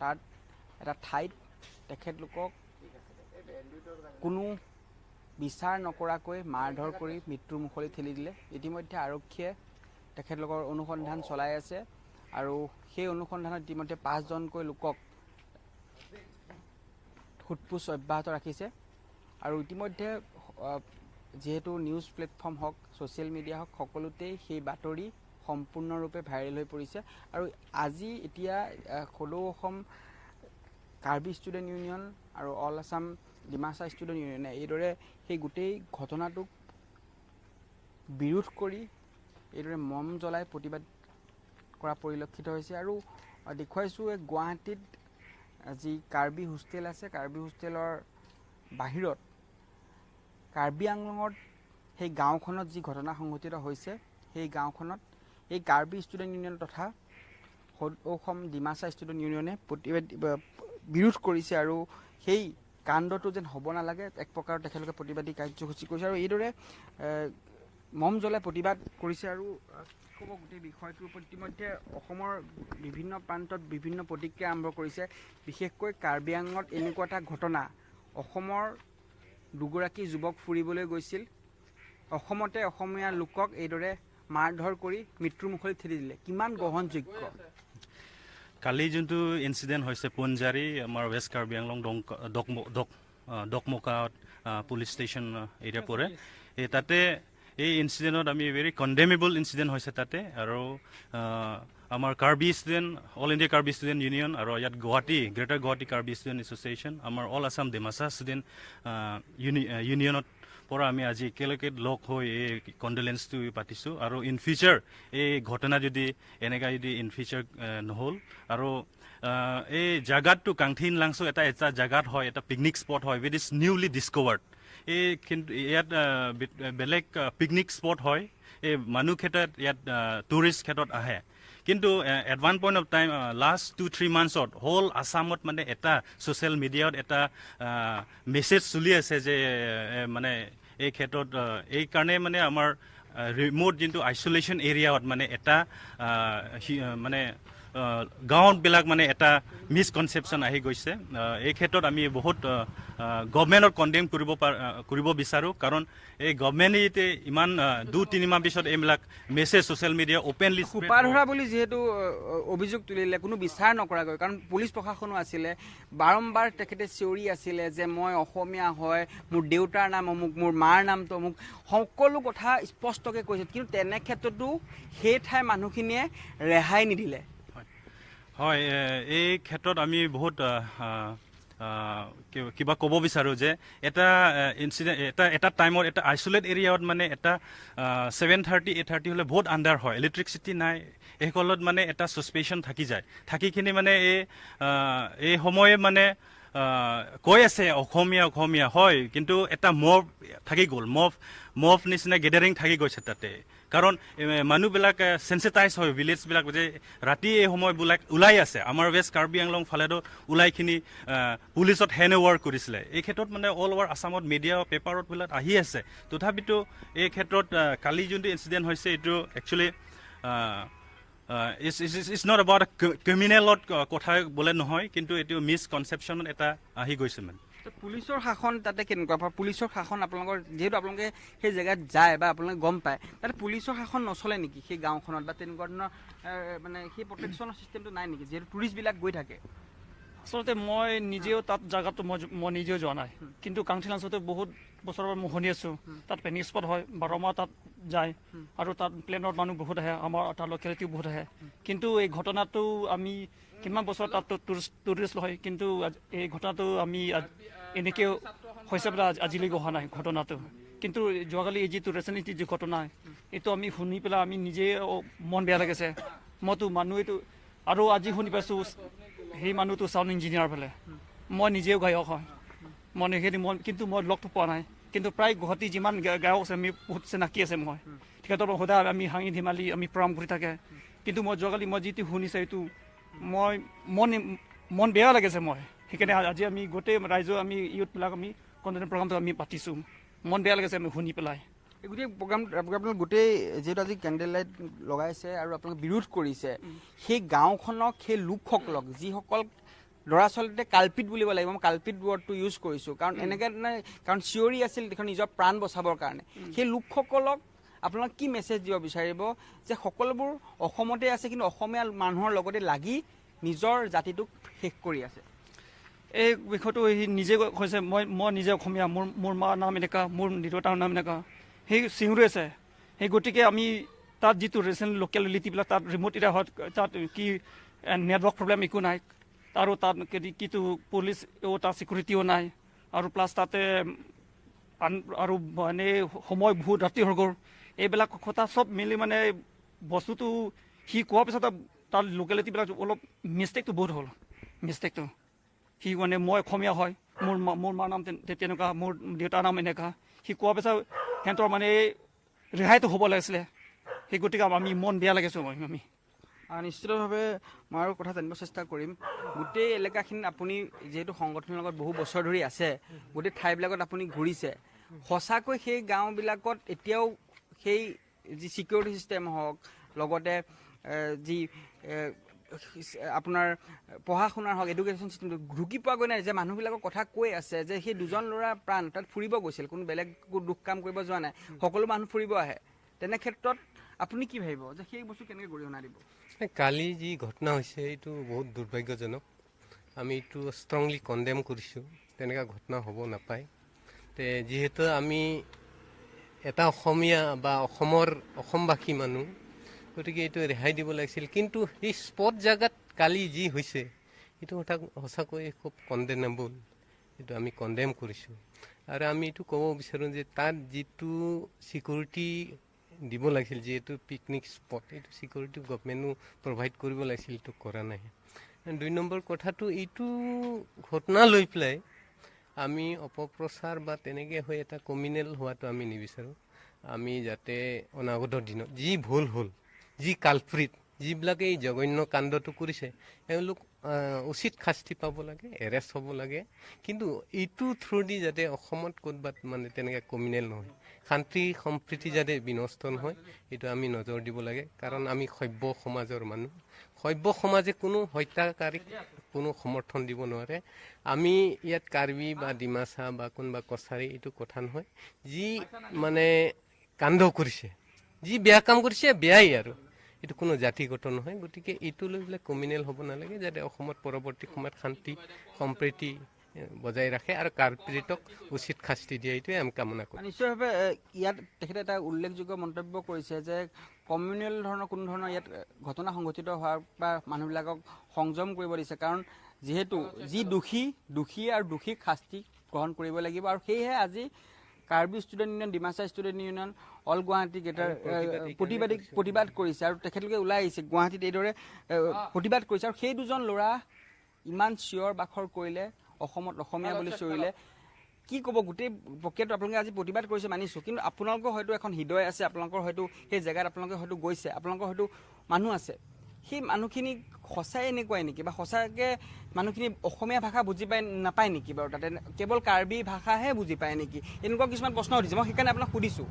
তাত এটা ঠাইত তেখেতলোকক কোনো বিচাৰ নকৰাকৈ মাৰধৰ কৰি মৃত্যুৰ মুখলৈ ঠেলি দিলে। ইতিমধ্যে আৰক্ষীয়ে তেখেতলোকৰ অনুসন্ধান চলাই আছে আৰু সেই অনুসন্ধানত ইতিমধ্যে 5জনকৈ লোকক সোধপোছ অব্যাহত ৰাখিছে আৰু ইতিমধ্যে যেহেতু নিউজ প্লেটফৰ্ম হওক ছ'চিয়েল মিডিয়া হওক সকলোতেই সেই বাতৰি সম্পূৰ্ণৰূপে ভাইৰেল হৈ পৰিছে আৰু আজি এতিয়া সদৌ অসম কাৰ্বি ষ্টুডেণ্ট ইউনিয়ন আৰু অল আছাম ডিমাছা ষ্টুডেণ্ট ইউনিয়নে এইদৰে সেই গোটেই ঘটনাটোক বিৰোধ কৰি এইদৰে মম জ্বলাই প্ৰতিবাদ কৰা পৰিলক্ষিত হৈছে আৰু দেখুৱাইছোঁ গুৱাহাটীত যি কাৰ্বি হোষ্টেল আছে কাৰ্বি হোষ্টেলৰ বাহিৰত কাৰ্বি আংলঙত সেই গাঁওখনত যি ঘটনা সংঘটিত হৈছে সেই গাঁওখনত এই কাৰ্বি ষ্টুডেণ্ট ইউনিয়ন তথা অসম ডিমাছা ষ্টুডেণ্ট ইউনিয়নে বিৰোধ কৰিছে আৰু সেই কাণ্ডটো যেন হ'ব নালাগে এক প্ৰকাৰৰ তেখেতলোকে প্ৰতিবাদী কাৰ্যসূচী কৰিছে আৰু এইদৰে মম জ্বলাই প্ৰতিবাদ কৰিছে আৰু ক'ব গোটেই বিষয়টোৰ ওপৰত ইতিমধ্যে অসমৰ বিভিন্ন প্ৰান্তত বিভিন্ন প্ৰতিক্ৰিয়া আৰম্ভ কৰিছে। বিশেষকৈ কাৰ্বি আংলঙত এনেকুৱা এটা ঘটনা অসমৰ দুগৰাকী যুৱক ফুৰিবলৈ গৈছিল অসমতে অসমীয়া লোকক এইদৰে মাৰধৰ কৰি মৃত্যুৰ মুখলৈ ঠেলি দিলে কিমান গ্ৰহণযোগ্য? কালি যোনটো ইনচিডেণ্ট হৈছে পুঞ্জাৰী আমাৰ ৱেষ্ট কাৰ্বি আংলং দকমোকাত পুলিচ ষ্টেচন এৰিয়া পৰে তাতে এই ইনচিডেণ্টত আমি ভেৰি কণ্ডেমেবল ইনচিডেণ্ট হৈছে তাতে আৰু আমাৰ Karbi student all India Karbi student union আৰু ইয়াত Guwahati greater Guwahati Karbi student association আমাৰ অল আছাম ডিমাছা ষ্টুডেণ্ট ইউনিয়নত পৰা আমি আজি একেলগে লগ হৈ এই কণ্ডলেঞ্চটো পাতিছোঁ আৰু ইন ফিউচাৰ এই ঘটনা যদি এনেকুৱা যদি ইন ফিউচাৰ নহ'ল আৰু এই জাগাটো কাংথিন লাংচু এটা জাগাত হয় এটা পিকনিক স্পট হয় উইচ ইজ নিউলি ডিছকভাৰ্ড এই কিন্তু ইয়াত বেলেগ পিকনিক স্পট হয় এই মানুহ ক্ষেত্ৰত ইয়াত টুৰিষ্ট ক্ষেত্ৰত আহে কিন্তু at one point of time last 2-3 মান্থছত হোল আছামত মানে এটা ছ'চিয়েল মিডিয়াত এটা মেছেজ চলি আছে যে মানে এই ক্ষেত্ৰত এই কাৰণে মানে আমাৰ ৰিম'ট যোনটো আইচলেশ্যন এৰিয়াত মানে এটা মানে গাঁৱবিলাক মানে এটা মিছকনচেপশ্যন আহি গৈছে এই ক্ষেত্ৰত আমি বহুত গভৰ্ণমেণ্টক কণ্ডেম কৰিব বিচাৰোঁ কাৰণ এই গভৰ্ণমেণ্টে ইমান 2-3 মাহ পিছত এইবিলাক মেছেজ ছ'চিয়েল মিডিয়া অপেনলি সোপা ধৰা বুলি যিহেতু অভিযোগ তুলিলে কোনো বিচাৰ নকৰাকৈ কাৰণ পুলিচ প্ৰশাসনো আছিলে বাৰম্বাৰ তেখেতে চিঞৰি আছিলে যে মই অসমীয়া হয় মোৰ দেউতাৰ নাম অমুক মোৰ মাৰ নামটো অমুক সকলো কথা স্পষ্টকৈ কৈছে কিন্তু তেনে ক্ষেত্ৰতো সেই ঠাইৰ মানুহখিনিয়ে ৰেহাই নিদিলে। হয় এই ক্ষেত্ৰত আমি বহুত কিবা ক'ব বিচাৰোঁ যে এটা ইনচিডেণ্ট এটা টাইমত এটা আইচলেট এৰিয়াত মানে এটা 7:30-8:30 হ'লে বহুত আণ্ডাৰ হয় ইলেক্ট্ৰিচিটি নাই এইসকলত মানে এটা ছাছপেচন থাকি যায় থাকিখিনি মানে এই সময়ে মানে কৈ আছে অসমীয়া হয় কিন্তু এটা মব থাকি গ'ল মব নিচিনা গেডাৰিং থাকি গৈছে তাতে কাৰণ মানুহবিলাক চেঞ্চিটাইজ হয় ভিলেজবিলাক যে ৰাতি এই সময়বিলাক ওলাই আছে আমাৰ ৱেষ্ট কাৰ্বি আংলং ফালেতো ওলাইখিনি পুলিচত হেণ্ড অভাৰ কৰিছিলে এই ক্ষেত্ৰত মানে অল অভাৰ আছামত মিডিয়া পেপাৰত বিলাক আহি আছে তথাপিতো এই ক্ষেত্ৰত কালি যোনটো ইনচিডেণ্ট হৈছে এইটো একচুৱেলি ইটছ নট এবাউট ক্ৰিমিনেলত কথা বোলে নহয় কিন্তু এইটো মিছকনচেপশ্যনত এটা আহি গৈছে মানে পুলিচৰ শাসন তাতে কেনেকুৱা পুলিচৰ শাসন আপোনালোকৰ যিহেতু আপোনালোকে সেই জেগাত যায় বা আপোনালোকে গম পায় তাতে পুলিচৰ শাসন নচলে নেকি সেই গাঁওখনত বা তেনেকুৱা ধৰণৰ মানে সেই প্ৰটেকশ্যনৰ চিষ্টেমটো নাই নেকি যিহেতু টুৰিষ্টবিলাক গৈ থাকে? আচলতে মই নিজেও তাত জাগাটো মই নিজেও যোৱা নাই কিন্তু কাংথিন লাংচুতে বহুত বছৰৰ পৰা মই শুনি আছোঁ তাত পিকনিক স্পট হয় 12 মাহ তাত যায় আৰু তাত প্লেনৰ মানুহ বহুত আহে আমাৰ তাত লোকেলিটিও বহুত আহে কিন্তু এই ঘটনাটো আমি কিমান বছৰ তাত টুৰিষ্ট হয় কিন্তু এই ঘটনাটো আমি এনেকৈ হৈছে বোলে আজিলৈকে হোৱা নাই ঘটনাটো কিন্তু যোৱাকালি এই যিটো ৰেচেণ্টলি যি ঘটনা এইটো আমি শুনি পেলাই আমি নিজে মন বেয়া লাগিছে মইতো মানুহেতো আৰু আজি শুনি পাইছোঁ সেই মানুহটো চাউণ্ড ইঞ্জিনিয়াৰ বোলে মই নিজেও গায়ক হয় কিন্তু মই লগটো পোৱা নাই কিন্তু প্ৰায় গুৱাহাটী যিমান গায়ক আছে আমি বহুত চিনাকি আছে মই তেখেতৰ সদায় আমি হাঁহি ধেমালি আমি প্ৰগ্ৰাম কৰি থাকে কিন্তু মই যোৱাকালি মই যিটো শুনিছোঁ এইটো মই মন বেয়া লাগিছে মই সেইকাৰণে আজি আমি গোটেই ৰাইজৰ আমি ইউথবিলাক আমি কণ্ডেম প্ৰগ্ৰামটো আমি পাতিছোঁ মন বেয়া লাগিছে আমি শুনি পেলাই এই গোটেই প্ৰগ্ৰামটো গোটেই যিহেতু আজি কেণ্ডেল লাইট লগাইছে আৰু আপোনালোকে বিৰোধ কৰিছে সেই গাঁওখনক সেই লোকসকলক যিসকল দৰাচলতে কালপিত বুলিব লাগিব মই কালপিত ৱৰ্ডটো ইউজ কৰিছোঁ কাৰণ এনেকৈ কাৰণ চিঞৰি আছিল তেখেতৰ নিজৰ প্ৰাণ বচাবৰ কাৰণে সেই লোকসকলক আপোনালোক কি মেছেজ দিব বিচাৰিব যে সকলোবোৰ অসমতে আছে কিন্তু অসমীয়া মানুহৰ লগতে লাগি নিজৰ জাতিটোক শেষ কৰি আছে এই বিষয়টো সি নিজে কৈছে মই নিজে অসমীয়া মোৰ মাৰ নাম এনেকুৱা মোৰ দেউতাৰ নাম এনেকুৱা সেই চিঞৰি আছে সেই গতিকে আমি তাত যিটো ৰিচেণ্ট লোকেলিটিবিলাক তাত ৰিম'ট এৰিয়া হয় তাত কি নেটৱৰ্ক প্ৰব্লেম একো নাই আৰু তাত কিটো পুলিচ তাত ছিকিউৰিটিও নাই আৰু প্লাছ তাতে আৰু মানে সময় বহুত ৰাতি হৈ গ'ল এইবিলাক কথা চব মিলি মানে বস্তুটো সি কোৱাৰ পিছত তাৰ লোকেলিটিবিলাক অলপ মিষ্টেকটো বহুত হ'ল মিষ্টেকটো সি মানে মই অসমীয়া হয় মোৰ মাৰ নাম তেনেকুৱা মোৰ দেউতাৰ নাম এনেকুৱা সি কোৱাৰ পিছত সিহঁতৰ মানে ৰেহাইটো হ'ব লাগিছিলে সেই গতিকে আমি মন বেয়া লাগিছোঁ আমি নিশ্চিতভাৱে মই আৰু কথা জানিব চেষ্টা কৰিম গোটেই এলেকাখিনিত আপুনি যিহেতু সংগঠনৰ লগত বহু বছৰ ধৰি আছে গোটেই ঠাইবিলাকত আপুনি ঘূৰিছে সঁচাকৈ সেই গাঁওবিলাকত এতিয়াও সেই যি ছিকিউৰিটি চিষ্টেম হওক লগতে যি আপোনাৰ পঢ়া শুনাৰ হওক এডুকেশ্যন চিষ্টেমটো ঢুকি পোৱাগৈ নাই যে মানুহবিলাকৰ কথা কৈ আছে যে সেই দুজন ল'ৰা প্ৰাণ তাত ফুৰিব গৈছিল কোনো বেলেগ দুখ কাম কৰিব যোৱা নাই সকলো মানুহ ফুৰিব আহে তেনে ক্ষেত্ৰত আপুনি কি ভাবিব যে সেই বস্তু কেনেকৈ গৰিহণা দিব কালি যি ঘটনা হৈছে এইটো বহুত দুৰ্ভাগ্যজনক আমি এইটো ষ্ট্ৰংলি কণ্ডেম কৰিছোঁ তেনেকুৱা ঘটনা হ'ব নাপায় যিহেতু আমি এটা অসমীয়া বা অসমবাসী মানুহ গতিকে এইটো ৰেহাই দিব লাগিছিল কিন্তু এই স্পট জেগাত কালি যি হৈছে এইটো কথা সঁচাকৈ খুব কণ্ডেনেবল এইটো আমি কণ্ডেম কৰিছোঁ আৰু আমি এইটো ক'ব বিচাৰোঁ যে তাত যিটো ছিকিউৰিটি দিব লাগিছিল যিহেতু পিকনিক স্পট এইটো ছিকিউৰিটি গভমেণ্টো প্ৰভাইড কৰিব লাগিছিল এইটো কৰা নাই 2 নম্বৰ কথাটো এইটো ঘটনা লৈ পেলাই আমি অপপ্ৰচাৰ বা তেনেকৈ হৈ এটা কমিউনেল হোৱাটো আমি নিবিচাৰোঁ আমি যাতে অনাগত দিনত যি ভুল হ'ল যি কালপ্ৰিট যিবিলাকে এই জঘন্য কাণ্ডটো কৰিছে এওঁলোক উচিত শাস্তি পাব লাগে এৰেষ্ট হ'ব লাগে কিন্তু এইটো থ্ৰুদি যাতে অসমত ক'ৰবাত মানে তেনেকৈ কমিউনেল নহয় শান্তি সম্প্ৰীতি যাতে বিনষ্ট নহয় এইটো আমি নজৰ দিব লাগে কাৰণ আমি সভ্য সমাজৰ মানুহ সভ্য সমাজে কোনো হত্যাকাৰীক কোনো সমৰ্থন দিব নোৱাৰে আমি ইয়াত কাৰ্বি বা ডিমাচা বা কোনোবা কছাৰী এইটো কথা নহয় যি মানে কাণ্ড কৰিছে যি বেয়া কাম কৰিছে বেয়াই আৰু এইটো কোনো জাতিগত নহয় গতিকে এইটো লৈ পেলাই কমিউনেল হ'ব নালাগে যাতে অসমত পৰৱৰ্তী সময়ত শান্তি সম্প্ৰীতি বজাই ৰাখে আৰু কালপ্ৰিটক উচিত শাস্তি দিয়ে এইটোৱে আমি কামনা কৰোঁ নিশ্চয়ভাৱে ইয়াত তেখেতে এটা উল্লেখযোগ্য মন্তব্য কৰিছে যে কমিউনেল ধৰণৰ কোনো ধৰণৰ ইয়াত ঘটনা সংঘটিত হোৱাৰ বা মানুহবিলাকক সংযম কৰিব দিছে কাৰণ যিহেতু যি দোষী আৰু দোষীক শাস্তি গ্ৰহণ কৰিব লাগিব আৰু সেয়েহে আজি Karbi student union Dimasa student union all Guwahati gather প্ৰতিবাদ কৰিছে আৰু তেখেতলোকে ওলাই আহিছে গুৱাহাটীত এইদৰে প্ৰতিবাদ কৰিছে আৰু সেই দুজন ল'ৰা ইমান চিঞৰ বাখৰ কৰিলে অসমত অসমীয়া বুলি চিঞৰিলে কি ক'ব গোটেই প্ৰক্ৰিয়াটো আপোনালোকে আজি প্ৰতিবাদ কৰিছে মানিছোঁ কিন্তু আপোনালোকৰ হয়তো এখন হৃদয় আছে আপোনালোকৰ হয়তো সেই জেগাত আপোনালোকে হয়তো গৈছে আপোনালোকৰ হয়তো মানুহ আছে সেই মানুহখিনি সঁচাই এনেকুৱাই নেকি বা সঁচাকৈ মানুহখিনি অসমীয়া ভাষা বুজি নাপায় নেকি বাৰু তাতে কেৱল কাৰ্বি ভাষাহে বুজি পায় নেকি এনেকুৱা কিছুমান প্ৰশ্ন উঠিছে মই সেইকাৰণে আপোনাক সুধিছোঁ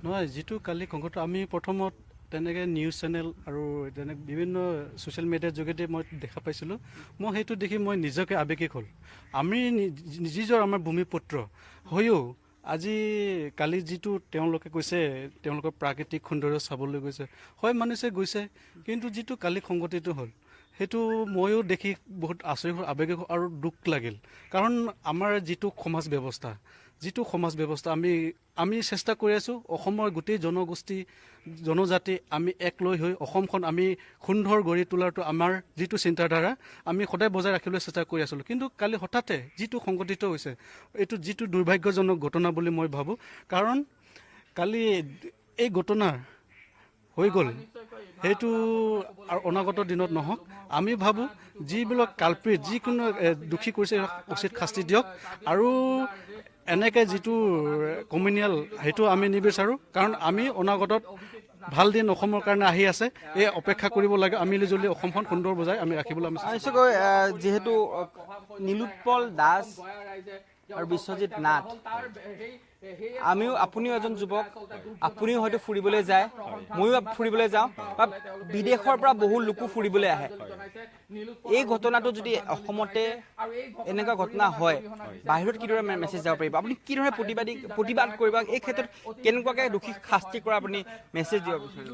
নহয় যিটো কালি সংঘটো আমি প্ৰথমত তেনেকৈ নিউজ চেনেল আৰু তেনেকৈ বিভিন্ন ছ'চিয়েল মিডিয়াৰ যোগেদি মই দেখা পাইছিলোঁ মই সেইটো দেখি মই নিজকে আৱেগিক হ'ল আমি যিজন আমাৰ ভূমিপুত্ৰ হৈও আজি কালি যিটো তেওঁলোকে কৈছে তেওঁলোকৰ প্ৰাকৃতিক সৌন্দৰ্য চাবলৈ গৈছে হয় মানুহে গৈছে কিন্তু যিটো কালি সংগতিটো হ'ল সেইটো ময়ো দেখি বহুত আচৰিত আৱেগিক আৰু দুখ লাগিল কাৰণ আমাৰ যিটো সমাজ ব্যৱস্থা আমি চেষ্টা কৰি আছোঁ অসমৰ গোটেই জনগোষ্ঠী জনজাতি আমি এক লৈ হৈ অসমখন আমি সুন্দৰ গঢ়ি তোলাটো আমাৰ যিটো চিন্তাধাৰা আমি সদায় বজাই ৰাখিবলৈ চেষ্টা কৰি আছিলোঁ কিন্তু কালি হঠাতে যিটো সংঘটিত হৈছে এইটো যিটো দুৰ্ভাগ্যজনক ঘটনা বুলি মই ভাবোঁ কাৰণ কালি এই ঘটনা হৈ গ'ল সেইটো আৰু অনাগত দিনত নহওক আমি ভাবোঁ যিবিলাক কালপ্ৰিট যিকোনো দোষী কৰিছে উচিত শাস্তি দিয়ক আৰু এনেকৈ যিটো কমিউনেল সেইটো আমি নিবিচাৰোঁ কাৰণ আমি অনাগতত ভাল দিন অসমৰ কাৰণে আহি আছে এই অপেক্ষা কৰিব লাগে আমি মিলিজুলি অসমখন সুন্দৰ বজাই আমি ৰাখিবলৈ আমি নিশ্চয়কৈ যিহেতু নীলোৎপল দাস আৰু বিশ্বজিৎ নাথ আপুনিও এজন যুৱক, আপুনিও হয়তো ফুৰিবলৈ যায়, ময়ো ফুৰিবলৈ যাওঁ, বা বিদেশৰ পৰা বহু লোকো ফুৰিবলৈ আহে। এই ঘটনাটো যদি অসমতে এনেকুৱা ঘটনা হয়, বাহিৰত কিদৰে মেছেজ যাব পাৰিব? আপুনি কিদৰে প্ৰতিবাদ কৰিব? এই ক্ষেত্ৰত কেনেকুৱাকৈ দোষীক শাস্তি কৰা আপুনি মেছেজ দিব বিচাৰিব?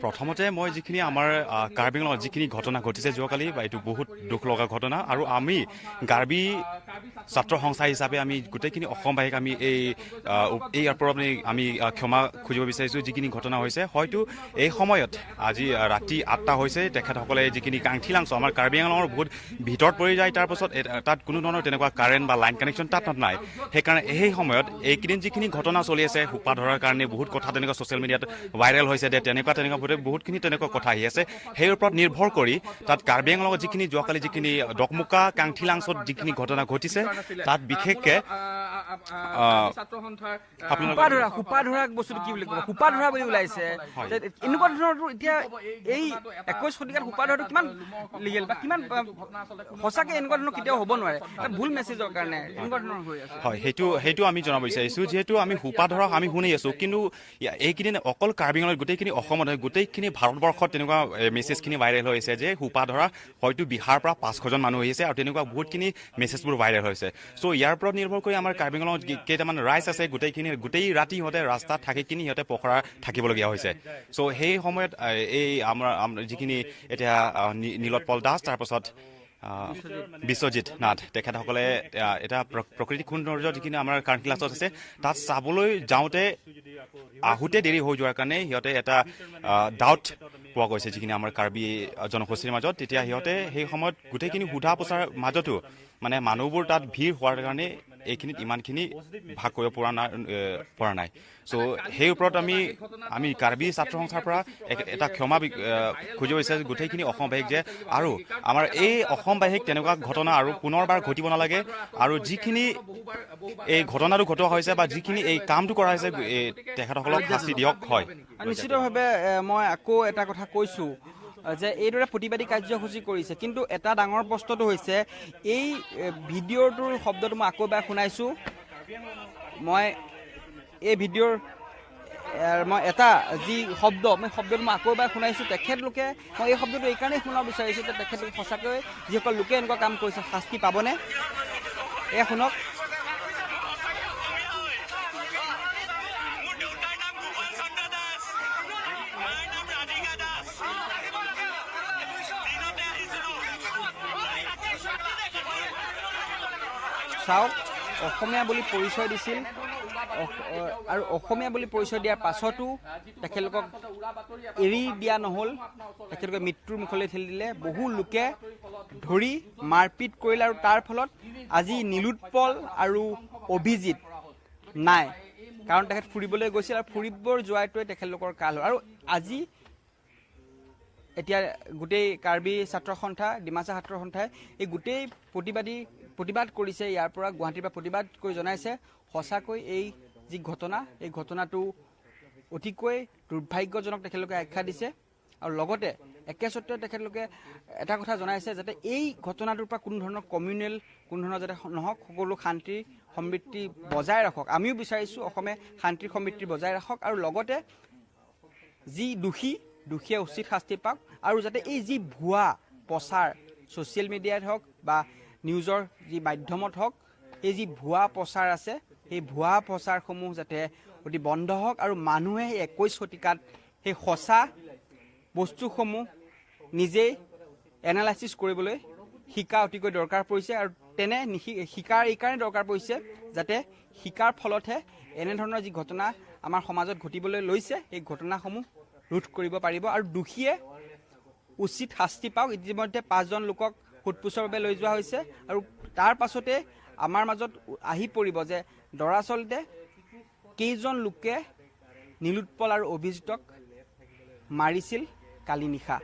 প্ৰথমতে মই যিখিনি আমাৰ কাৰ্বি আংলঙত যিখিনি ঘটনা ঘটিছে যোৱাকালি, বা এইটো বহুত দুখ লগা ঘটনা, আৰু আমি কাৰ্বি ছাত্ৰ সংস্থা হিচাপে আমি গোটেইখিনি অসমবাসীক আমি ইয়াৰ পৰা আমি ক্ষমা খুজিব বিচাৰিছোঁ। যিখিনি ঘটনা হৈছে, হয়তো এই সময়ত আজি ৰাতি 8টা হৈছে, তেখেতসকলে যিখিনি কাংঠিলাংছ আমাৰ কাৰ্বি আংলঙৰ বহুত ভিতৰত পৰি যায়, তাৰপাছত তাত কোনো ধৰণৰ তেনেকুৱা কাৰেণ্ট বা লাইন কানেকশ্যন তাত নাই। সেইকাৰণে সেই সময়ত এইকেইদিন যিখিনি ঘটনা চলি আছে, সোপা ধৰাৰ কাৰণে বহুত কথা তেনেকুৱা ছ'চিয়েল মিডিয়াত ভাইৰেল হৈছে, তেনেকুৱা বহুতখিনি তেনেকুৱা কথা আহি আছে। সেই ওপৰত নিৰ্ভৰ কৰি তাত কাৰ্বি আংলঙত যিখিনি যোৱাকালি যিখিনি ডকমুকা কাংঠিলাংছত যিখিনি ঘটনা ঘটিছে, তাত বিশেষকৈ সোপা ধৰা বস্তুটো কি বুলি ক'ব? সোপা ধৰা বুলি ওলাইছে। এনেকুৱা ধৰণৰ এতিয়া এই 21 শতিকাত সোপা ধৰাটো কিমান লিগেল বা কিমান সঁচাকৈ এনেকুৱা ধৰণৰ কেতিয়াও হ'ব নোৱাৰে। এটা ভুল মেছেজৰ কাৰণে এনেকুৱা ধৰণৰ হৈ আছে। হয়, সেইটো আমি জনাব বিচাৰিছোঁ। যিহেতু আমি সোপা ধৰক আমি শুনি আছোঁ, কিন্তু এইকেইদিন অকল কাৰ্বি আংলঙত গোটেইখিনি অসমত হয়, গোটেইখিনি ভাৰতবৰ্ষত তেনেকুৱা মেছেজখিনি ভাইৰেল হৈছে যে সোপা ধৰা হয়তো বিহাৰৰ পৰা 500জন মানুহ আহিছে, আৰু তেনেকুৱা বহুতখিনি মেছেজবোৰ ভাইৰেল হৈছে। চ' ইয়াৰ ওপৰত নিৰ্ভৰ কৰি আমাৰ কাৰ্বি আংলঙত কেইটামান ৰাইজ আছে, গোটেই ৰাতি সিহঁতে ৰাস্তাত থাকি কিনি সিহঁতে পখৰা থাকিবলগীয়া হৈছে। চ' সেই সময়ত এই আমাৰ যিখিনি এতিয়া নীলোৎপল দাস, তাৰপাছত বিশ্বজিৎ নাথ, তেখেতসকলে এটা প্ৰকৃতিক সৌন্দৰ্য যিখিনি আমাৰ কাংঠিলাংছত আছে, তাত চাবলৈ যাওঁতে আহোঁতে দেৰি হৈ যোৱাৰ কাৰণে সিহঁতে এটা ডাউট পোৱা গৈছে যিখিনি আমাৰ কাৰ্বি জনগোষ্ঠীৰ মাজত। তেতিয়া সিহঁতে সেই সময়ত গোটেইখিনি সোধা পোছাৰ মাজতো মানে মানুহবোৰ তাত ভিৰ হোৱাৰ কাৰণে এইখিনিত ইমানখিনি ভাগ কৰিব পৰা নাই। চ' সেই ওপৰত আমি কাৰ্বি ছাত্ৰ সংস্থাৰ পৰা এটা ক্ষমা খুজিব বিচাৰিছোঁ গোটেইখিনি অসমবাসীক, যে আৰু আমাৰ এই অসমবাসীক তেনেকুৱা ঘটনা আৰু পুনৰবাৰ ঘটিব নালাগে, আৰু যিখিনি এই ঘটনাটো ঘটোৱা হৈছে বা যিখিনি এই কামটো কৰা হৈছে, তেখেতসকলক শাস্তি দিয়ক। হয়, নিশ্চিতভাৱে মই আকৌ এটা কথা কৈছোঁ যে এইদৰে প্ৰতিবাদী কাৰ্যসূচী কৰিছে, কিন্তু এটা ডাঙৰ প্ৰশ্নটো হৈছে এই ভিডিঅ'টোৰ শব্দটো মই আকৌ এবাৰ শুনাইছোঁ। মই এই ভিডিঅ'ৰ এটা যি শব্দটো মই আকৌ এবাৰ শুনাইছোঁ। তেখেতলোকে মই এই শব্দটো এইকাৰণেই শুনাব বিচাৰিছোঁ যে তেখেতলোকে সঁচাকৈ যিসকল লোকে এনেকুৱা কাম কৰিছে শাস্তি পাবনে? এয়া শুনক। চাওক, অসমীয়া বুলি পৰিচয় দিছিল, আৰু অসমীয়া বুলি পৰিচয় দিয়াৰ পাছতো তেখেতলোকক এৰি দিয়া নহ'ল, তেখেতলোকে মৃত্যুৰ মুখলৈ ঠেলি দিলে। বহু লোকে ধৰি মাৰপিট কৰিলে, আৰু তাৰ ফলত আজি নীলোৎপল আৰু অভিজিত নাই, কাৰণ তেখেত ফুৰিবলৈ গৈছিল, আৰু ফুৰিবৰ যোৱাটোৱে তেখেতলোকৰ কাল হ'ল। আৰু আজি এতিয়া গোটেই কাৰ্বি ছাত্ৰ সন্থা, ডিমাচা ছাত্ৰ সন্থাই এই গোটেই প্ৰতিবাদ কৰিছে। ইয়াৰ পৰা গুৱাহাটীৰ পৰা প্ৰতিবাদ কৰি জনাইছে সঁচাকৈ এই যি ঘটনা, এই ঘটনাটো অতিকৈ দুৰ্ভাগ্যজনক তেখেতলোকে আখ্যা দিছে। আৰু লগতে একেস্বত্তে তেখেতলোকে এটা কথা জনাইছে যাতে এই ঘটনাটোৰ পৰা কোনো ধৰণৰ কমিউনেল কোনো ধৰণৰ যাতে নহওক, সকলো শান্তি সমৃদ্ধি বজাই ৰাখক। আমিও বিচাৰিছোঁ অসমে শান্তি সমৃদ্ধি বজাই ৰাখক, আৰু লগতে যি দোষীয়ে উচিত শাস্তি পাওক, আৰু যাতে এই যি ভুৱা প্ৰচাৰ ছ'চিয়েল মিডিয়াত হওক বা নিউজৰ যি মাধ্যমত হওক, এই যি ভুৱা প্ৰচাৰ আছে, সেই ভুৱা প্ৰচাৰসমূহ যাতে অতি বন্ধ হওক, আৰু মানুহে সেই 21 শতিকাত সেই সঁচা বস্তুসমূহ নিজেই এনালাইচিছ কৰিবলৈ শিকা অতিকৈ দৰকাৰ পৰিছে। আৰু তেনে শিকাৰ এইকাৰণে দৰকাৰ পৰিছে যাতে শিকাৰ ফলতহে এনেধৰণৰ যি ঘটনা আমাৰ সমাজত ঘটিবলৈ লৈছে, এই ঘটনাসমূহ ৰোধ কৰিব পাৰিব, আৰু দোষীয়ে উচিত শাস্তি পাওক। ইতিমধ্যে 5জন লোকক সোধপোছৰ বাবে লৈ যোৱা হৈছে, আৰু তাৰ পাছতে আমাৰ মাজত আহি পৰিব যে দৰাচলতে কেইজন লোকে নীলোৎপল আৰু অভিজিতক মাৰিছিল কালি নিশা।